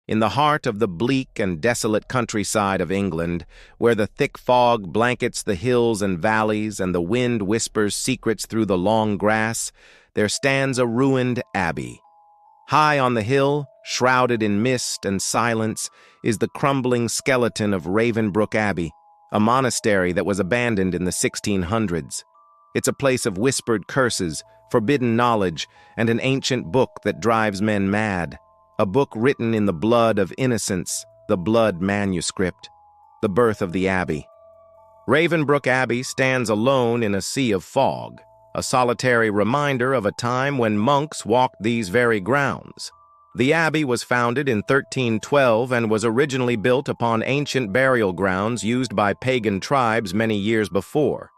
In the heart of the bleak and desolate countryside of England, where the thick fog blankets the hills and valleys and the wind whispers secrets through the long grass, there stands a ruined abbey. High on the hill, shrouded in mist and silence, is the crumbling skeleton of Ravenbrook Abbey, a monastery that was abandoned in the 1600s. It's a place of whispered curses, forbidden knowledge, and an ancient book that drives men mad. A book written in the blood of innocence, the Blood Manuscript, the birth of the Abbey. Ravenbrook Abbey stands alone in a sea of fog, a solitary reminder of a time when monks walked these very grounds. The abbey was founded in 1312 and was originally built upon ancient burial grounds used by pagan tribes many years before.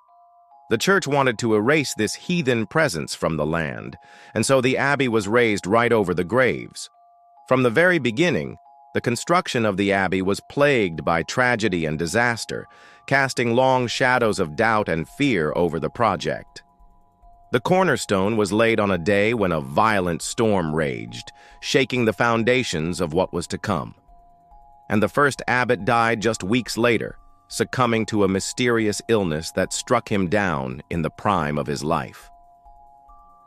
The church wanted to erase this heathen presence from the land, and so the abbey was raised right over the graves. From the very beginning, the construction of the abbey was plagued by tragedy and disaster, casting long shadows of doubt and fear over the project. The cornerstone was laid on a day when a violent storm raged, shaking the foundations of what was to come. And the first abbot died just weeks later, succumbing to a mysterious illness that struck him down in the prime of his life.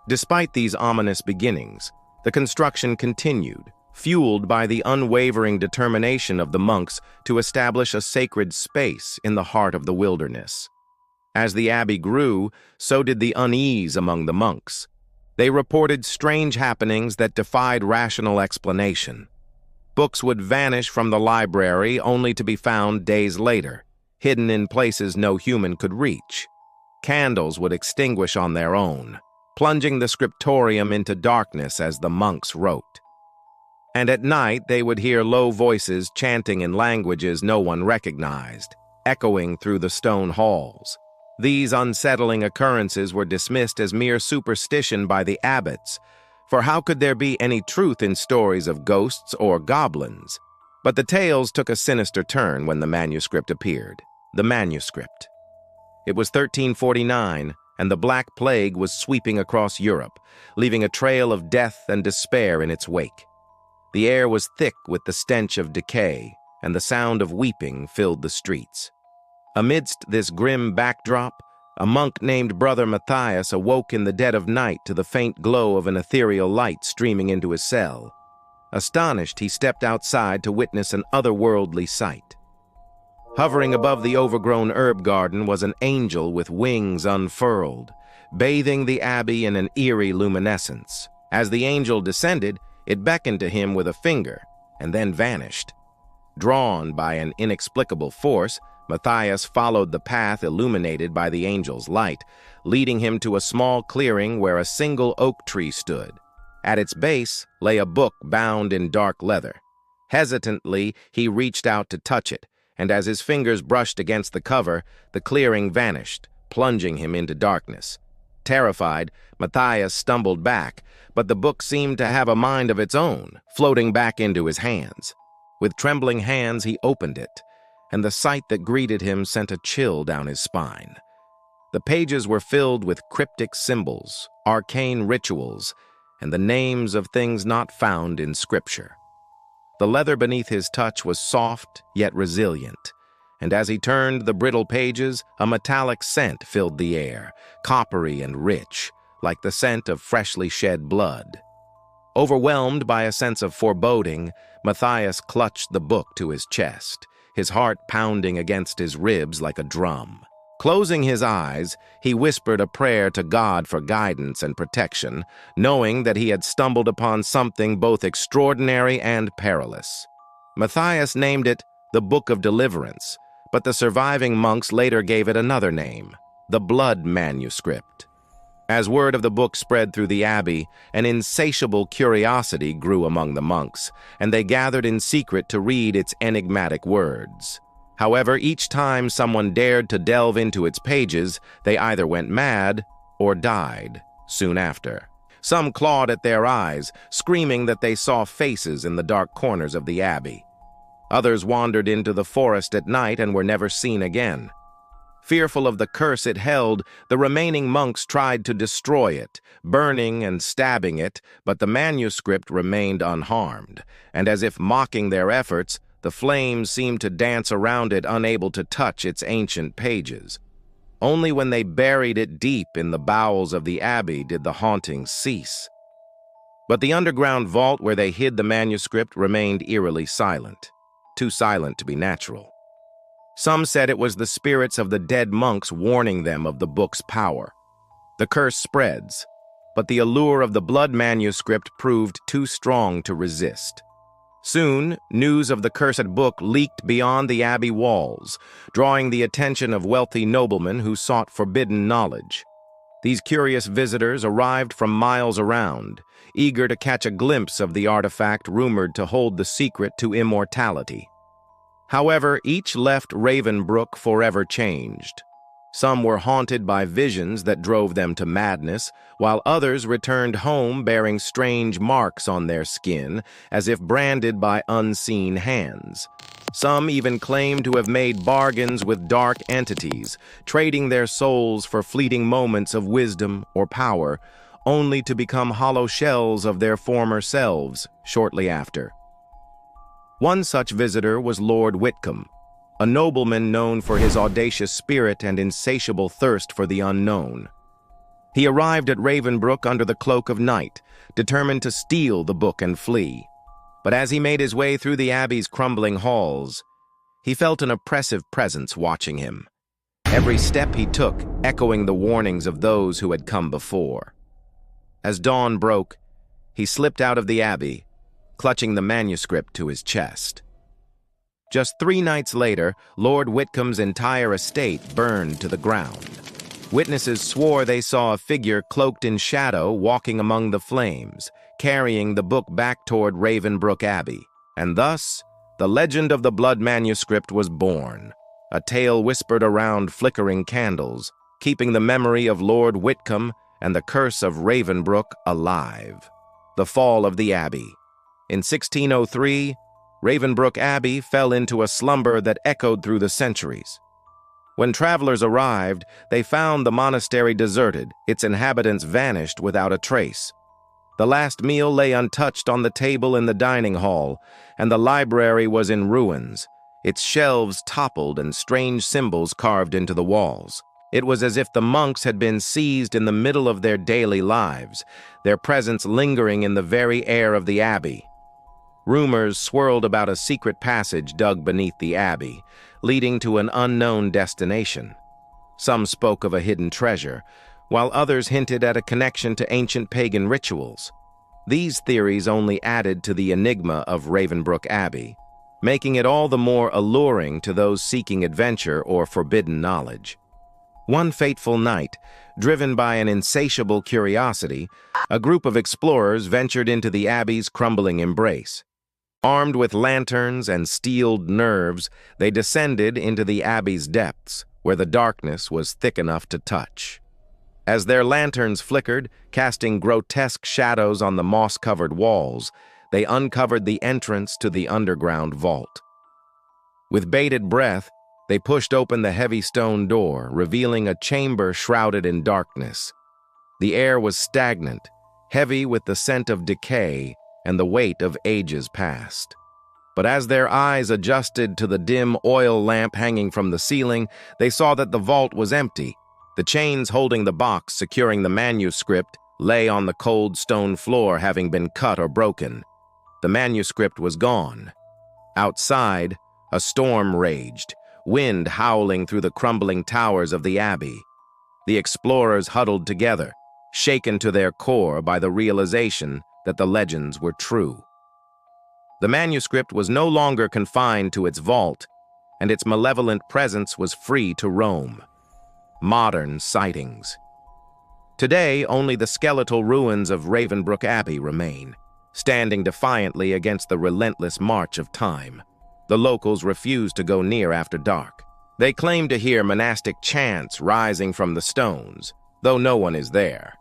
Despite these ominous beginnings, the construction continued, fueled by the unwavering determination of the monks to establish a sacred space in the heart of the wilderness. As the abbey grew, so did the unease among the monks. They reported strange happenings that defied rational explanation. Books would vanish from the library only to be found days later, hidden in places no human could reach. Candles would extinguish on their own, plunging the scriptorium into darkness as the monks wrote. And at night they would hear low voices chanting in languages no one recognized, echoing through the stone halls. These unsettling occurrences were dismissed as mere superstition by the abbots, for how could there be any truth in stories of ghosts or goblins? But the tales took a sinister turn when the manuscript appeared. The manuscript. It was 1349, and the Black Plague was sweeping across Europe, leaving a trail of death and despair in its wake. The air was thick with the stench of decay, and the sound of weeping filled the streets. Amidst this grim backdrop, a monk named Brother Matthias awoke in the dead of night to the faint glow of an ethereal light streaming into his cell. Astonished, he stepped outside to witness an otherworldly sight. Hovering above the overgrown herb garden was an angel with wings unfurled, bathing the abbey in an eerie luminescence. As the angel descended, it beckoned to him with a finger, and then vanished. Drawn by an inexplicable force, Matthias followed the path illuminated by the angel's light, leading him to a small clearing where a single oak tree stood. At its base lay a book bound in dark leather. Hesitantly, he reached out to touch it, and as his fingers brushed against the cover, the clearing vanished, plunging him into darkness. Terrified, Matthias stumbled back, but the book seemed to have a mind of its own, floating back into his hands. With trembling hands, he opened it, and the sight that greeted him sent a chill down his spine. The pages were filled with cryptic symbols, arcane rituals, and the names of things not found in Scripture. The leather beneath his touch was soft yet resilient, and as he turned the brittle pages, a metallic scent filled the air, coppery and rich, like the scent of freshly shed blood. Overwhelmed by a sense of foreboding, Matthias clutched the book to his chest, his heart pounding against his ribs like a drum. Closing his eyes, he whispered a prayer to God for guidance and protection, knowing that he had stumbled upon something both extraordinary and perilous. Matthias named it the Book of Deliverance, but the surviving monks later gave it another name, the Blood Manuscript. As word of the book spread through the abbey, an insatiable curiosity grew among the monks, and they gathered in secret to read its enigmatic words. However, each time someone dared to delve into its pages, they either went mad or died soon after. Some clawed at their eyes, screaming that they saw faces in the dark corners of the abbey. Others wandered into the forest at night and were never seen again. Fearful of the curse it held, the remaining monks tried to destroy it, burning and stabbing it, but the manuscript remained unharmed, and as if mocking their efforts, the flames seemed to dance around it, unable to touch its ancient pages. Only when they buried it deep in the bowels of the abbey did the haunting cease. But the underground vault where they hid the manuscript remained eerily silent, too silent to be natural. Some said it was the spirits of the dead monks warning them of the book's power. The curse spreads, but the allure of the Blood Manuscript proved too strong to resist. Soon, news of the cursed book leaked beyond the abbey walls, drawing the attention of wealthy noblemen who sought forbidden knowledge. These curious visitors arrived from miles around, eager to catch a glimpse of the artifact rumored to hold the secret to immortality. However, each left Ravenbrook forever changed. Some were haunted by visions that drove them to madness, while others returned home bearing strange marks on their skin, as if branded by unseen hands. Some even claimed to have made bargains with dark entities, trading their souls for fleeting moments of wisdom or power, only to become hollow shells of their former selves shortly after. One such visitor was Lord Whitcomb, a nobleman known for his audacious spirit and insatiable thirst for the unknown. He arrived at Ravenbrook under the cloak of night, determined to steal the book and flee. But as he made his way through the abbey's crumbling halls, he felt an oppressive presence watching him, every step he took echoing the warnings of those who had come before. As dawn broke, he slipped out of the abbey, clutching the manuscript to his chest. Just 3 nights later, Lord Whitcomb's entire estate burned to the ground. Witnesses swore they saw a figure cloaked in shadow walking among the flames, carrying the book back toward Ravenbrook Abbey. And thus, the legend of the Blood Manuscript was born, a tale whispered around flickering candles, keeping the memory of Lord Whitcomb and the curse of Ravenbrook alive. The fall of the Abbey. In 1603, Ravenbrook Abbey fell into a slumber that echoed through the centuries. When travelers arrived, they found the monastery deserted, its inhabitants vanished without a trace. The last meal lay untouched on the table in the dining hall, and the library was in ruins, its shelves toppled and strange symbols carved into the walls. It was as if the monks had been seized in the middle of their daily lives, their presence lingering in the very air of the abbey. Rumors swirled about a secret passage dug beneath the abbey, leading to an unknown destination. Some spoke of a hidden treasure, while others hinted at a connection to ancient pagan rituals. These theories only added to the enigma of Ravenbrook Abbey, making it all the more alluring to those seeking adventure or forbidden knowledge. One fateful night, driven by an insatiable curiosity, a group of explorers ventured into the abbey's crumbling embrace. Armed with lanterns and steeled nerves, they descended into the abbey's depths, where the darkness was thick enough to touch. As their lanterns flickered, casting grotesque shadows on the moss-covered walls, they uncovered the entrance to the underground vault. With bated breath, they pushed open the heavy stone door, revealing a chamber shrouded in darkness. The air was stagnant, heavy with the scent of decay and the weight of ages past. But as their eyes adjusted to the dim oil lamp hanging from the ceiling, they saw that the vault was empty. The chains holding the box securing the manuscript lay on the cold stone floor, having been cut or broken. The manuscript was gone. Outside, a storm raged, wind howling through the crumbling towers of the abbey. The explorers huddled together, shaken to their core by the realization that the legends were true. The manuscript was no longer confined to its vault, and its malevolent presence was free to roam. Modern sightings. Today, only the skeletal ruins of Ravenbrook Abbey remain, standing defiantly against the relentless march of time. The locals refuse to go near after dark. They claim to hear monastic chants rising from the stones, though no one is there.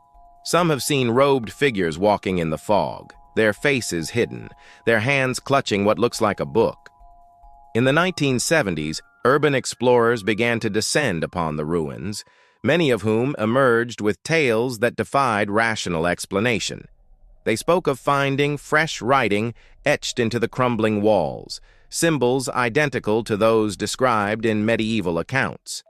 Some have seen robed figures walking in the fog, their faces hidden, their hands clutching what looks like a book. In the 1970s, Urban explorers began to descend upon the ruins, many of whom emerged with tales that defied rational explanation. They spoke of finding fresh writing etched into the crumbling walls, symbols identical to those described in medieval accounts.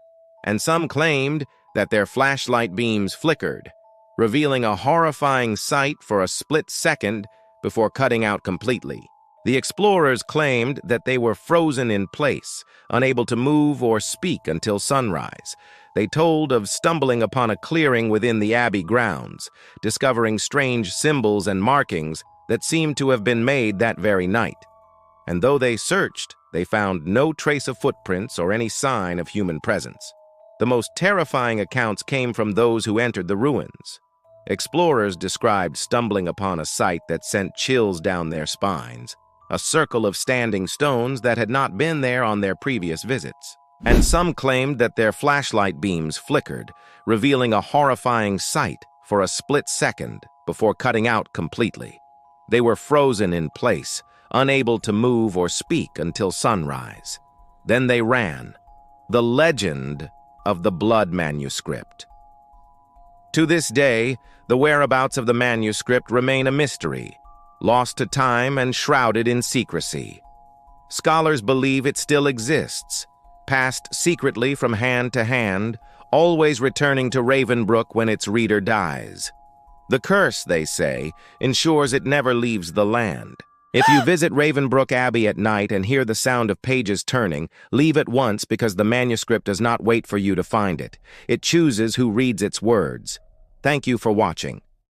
And some claimed that their flashlight beams flickered, revealing a horrifying sight for a split second before cutting out completely. The explorers claimed that they were frozen in place, unable to move or speak until sunrise. They told of stumbling upon a clearing within the abbey grounds, discovering strange symbols and markings that seemed to have been made that very night. And though they searched, they found no trace of footprints or any sign of human presence. The most terrifying accounts came from those who entered the ruins. Explorers described stumbling upon a sight that sent chills down their spines, a circle of standing stones that had not been there on their previous visits. And some claimed that their flashlight beams flickered, revealing a horrifying sight for a split second before cutting out completely. They were frozen in place, unable to move or speak until sunrise. Then they ran. The legend of the Blood Manuscript. To this day, the whereabouts of the manuscript remain a mystery, lost to time and shrouded in secrecy. Scholars believe it still exists, passed secretly from hand to hand, always returning to Ravenbrook when its reader dies. The curse, they say, ensures it never leaves the land. If you visit Ravenbrook Abbey at night and hear the sound of pages turning, leave at once because the manuscript does not wait for you to find it. It chooses who reads its words. Thank you for watching.